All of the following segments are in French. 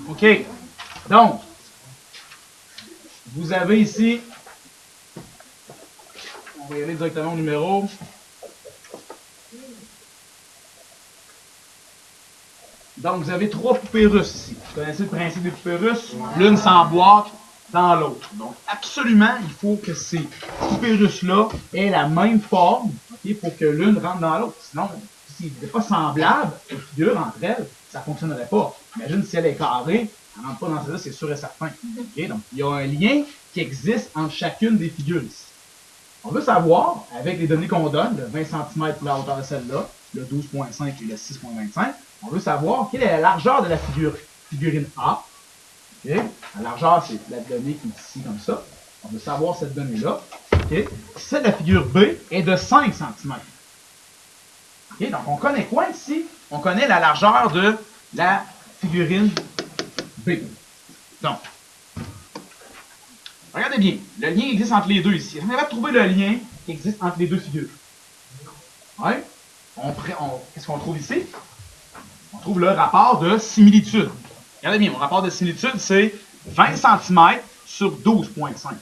OK. Donc, vous avez ici, on va y aller directement au numéro. Donc, vous avez 3 poupées russes ici. Vous connaissez le principe des poupées russes? L'une s'emboîte dans l'autre. Donc, absolument, il faut que ces poupées russes-là aient la même forme, okay, pour que l'une rentre dans l'autre. Sinon, s'ils n'étaient pas semblables, les figures entre elles, ça ne fonctionnerait pas. Imagine si elle est carrée, elle ne rentre pas dans celle-là, c'est sûr et certain. Okay? Donc, il y a un lien qui existe entre chacune des figures ici. On veut savoir, avec les données qu'on donne, le 20 cm pour la hauteur de celle-là, le 12,5 et le 6,25, on veut savoir quelle est la largeur de la figurine A. Okay? La largeur, c'est la donnée qui est ici comme ça. On veut savoir cette donnée-là. Okay? Celle de la figure B est de 5 cm. Okay? Donc, on connaît quoi ici? On connaît la largeur de la figurine B. Donc, regardez bien, le lien existe entre les deux ici. On va trouver le lien qui existe entre les deux figures. Ouais? Qu'est-ce qu'on trouve ici? On trouve le rapport de similitude. Regardez bien, mon rapport de similitude, c'est 20 cm sur 12,5.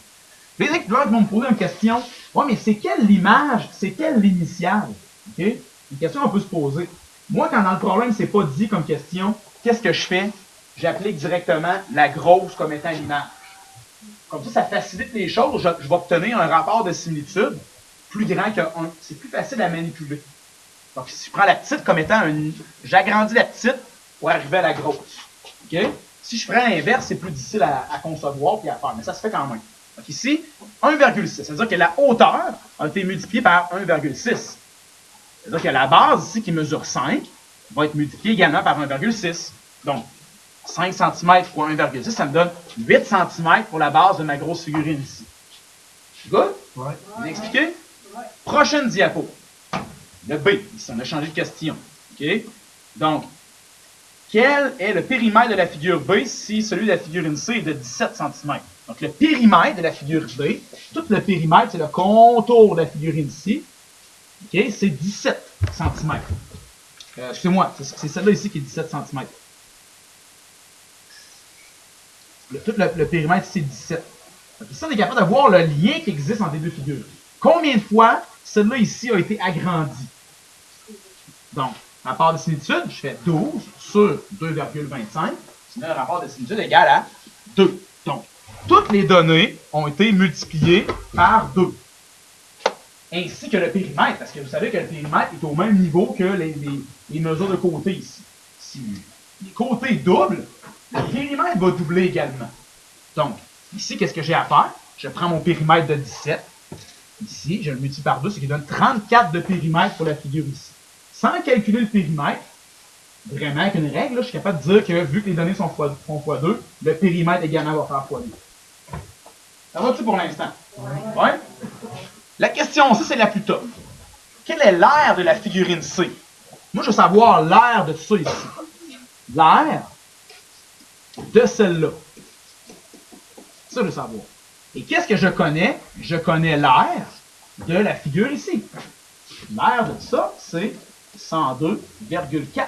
Les étudiants vont me poser une question. Ouais, mais c'est quelle l'image? C'est quelle l'initiale? Okay? Une question qu'on peut se poser. Moi, quand dans le problème, c'est pas dit comme question, qu'est-ce que je fais? J'applique directement la grosse comme étant l'image. Comme ça facilite les choses. Je vais obtenir un rapport de similitude plus grand que 1. C'est plus facile à manipuler. Donc, si je prends la petite comme étant j'agrandis la petite pour arriver à la grosse. Okay? Si je prends l'inverse, c'est plus difficile à concevoir et à faire, mais ça se fait quand même. Donc ici, 1,6. C'est-à-dire que la hauteur a été multipliée par 1,6. C'est-à-dire que la base ici qui mesure 5 va être multipliée également par 1,6. Donc, 5 cm fois 1,6, ça me donne 8 cm pour la base de ma grosse figurine ici. Good? Ouais. Bien expliqué? Prochaine diapo. Le B, ici, on a changé de question. Okay? Donc, quel est le périmètre de la figure B si celui de la figurine C est de 17 cm? Donc, le périmètre de la figure B, tout le périmètre, c'est le contour de la figurine C, okay? C'est 17 cm. Excusez-moi, c'est celle-là ici qui est 17 cm. Tout le périmètre, c'est 17. Donc, ici, on est capable de voir le lien qui existe entre les deux figures. Combien de fois celle-là ici a été agrandie? Donc, rapport de similitude, je fais 12 sur 2,25. C'est un rapport de similitude égal à 2. Donc, toutes les données ont été multipliées par 2. Ainsi que le périmètre, parce que vous savez que le périmètre est au même niveau que les mesures de côté ici. Si les côtés doublent, le périmètre va doubler également. Donc, ici, qu'est-ce que j'ai à faire? Je prends mon périmètre de 17. Ici, je le multiplie par 2, ce qui donne 34 de périmètre pour la figure ici. Sans calculer le périmètre, vraiment avec une règle, là, je suis capable de dire que vu que les données font x2, le périmètre également va faire x2. Ça va-tu pour l'instant? Ouais? La question aussi, c'est la plus top. Quel est l'aire de la figurine C? Moi, je veux savoir l'aire de ça ici. L'aire de celle-là. Ça, je veux savoir. Et qu'est-ce que je connais? Je connais l'aire de la figure ici. L'aire de ça, c'est 102,4 cm².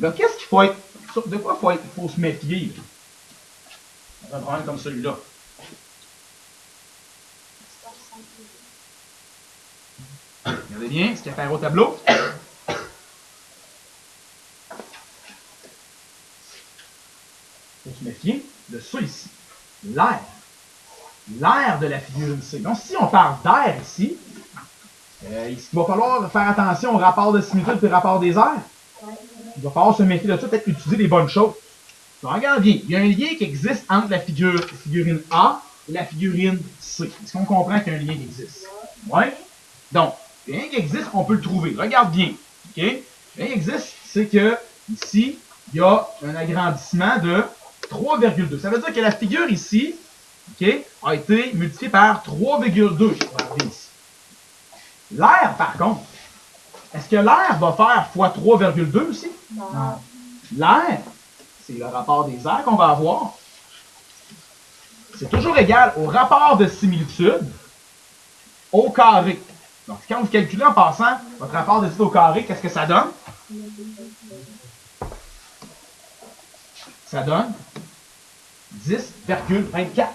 Là, qu'est-ce qu'il faut être... De quoi il faut se méfier? Dans un problème comme celui-là. Regardez bien ce qu'il y a à faire au tableau. Il faut se méfier de ça ici. L'air. L'air de la figurine C. Donc, si on parle d'air ici, il va falloir faire attention au rapport de similitude et au rapport des airs. Il va falloir se méfier de ça, peut-être utiliser les bonnes choses. Donc, regarde bien, il y a un lien qui existe entre la figurine A et la figurine C. Est-ce qu'on comprend qu'il y a un lien qui existe? Oui? Donc, le lien qui existe, on peut le trouver. Regarde bien. Okay? Le lien qui existe, c'est que ici, il y a un agrandissement de 3,2. Ça veut dire que la figure ici, okay, a été multipliée par 3,2. L'air, par contre, est-ce que l'air va faire fois 3,2 aussi? Non. L'air, c'est le rapport des airs qu'on va avoir. C'est toujours égal au rapport de similitude au carré. Donc, quand vous calculez en passant votre rapport de similitude au carré, qu'est-ce que ça donne? ça donne 10,24.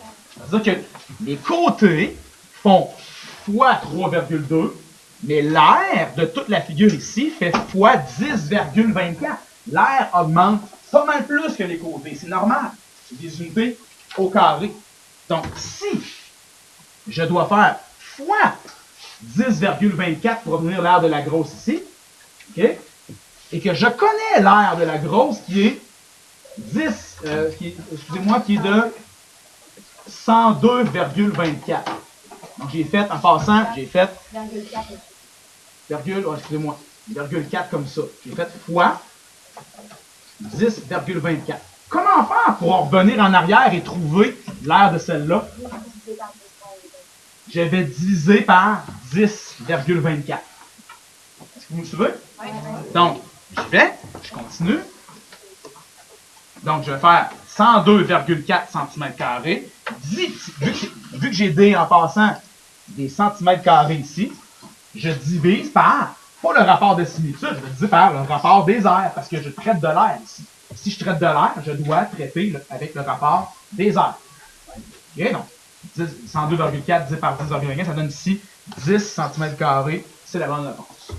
C'est-à-dire que les côtés font fois 3,2, mais l'air de toute la figure ici fait fois 10,24. L'air augmente pas mal plus que les côtés. C'est normal. C'est des unités au carré. Donc, si je dois faire fois 10,24 pour obtenir l'air de la grosse ici, okay, et que je connais l'air de la grosse qui est 10, excusez-moi, qui est de 102,24. Donc, j'ai fait, en passant, j'ai fait excusez-moi, 0,4 comme ça. J'ai fait fois 10,24. Comment faire pour revenir en arrière et trouver l'air de celle-là? Je vais diviser par 10,24. Est-ce que vous me suivez? Oui. Donc, je continue. Donc, je vais faire 102,4 cm². Vu que j'ai des, en passant, des centimètres carrés ici, je divise par, pas le rapport de similitude, je vais diviser par le rapport des airs, parce que je traite de l'air ici. Si je traite de l'air, je dois traiter avec le rapport des airs. OK, donc, 102,4 divisé par 10,25, ça donne ici 10 cm². C'est la bonne réponse.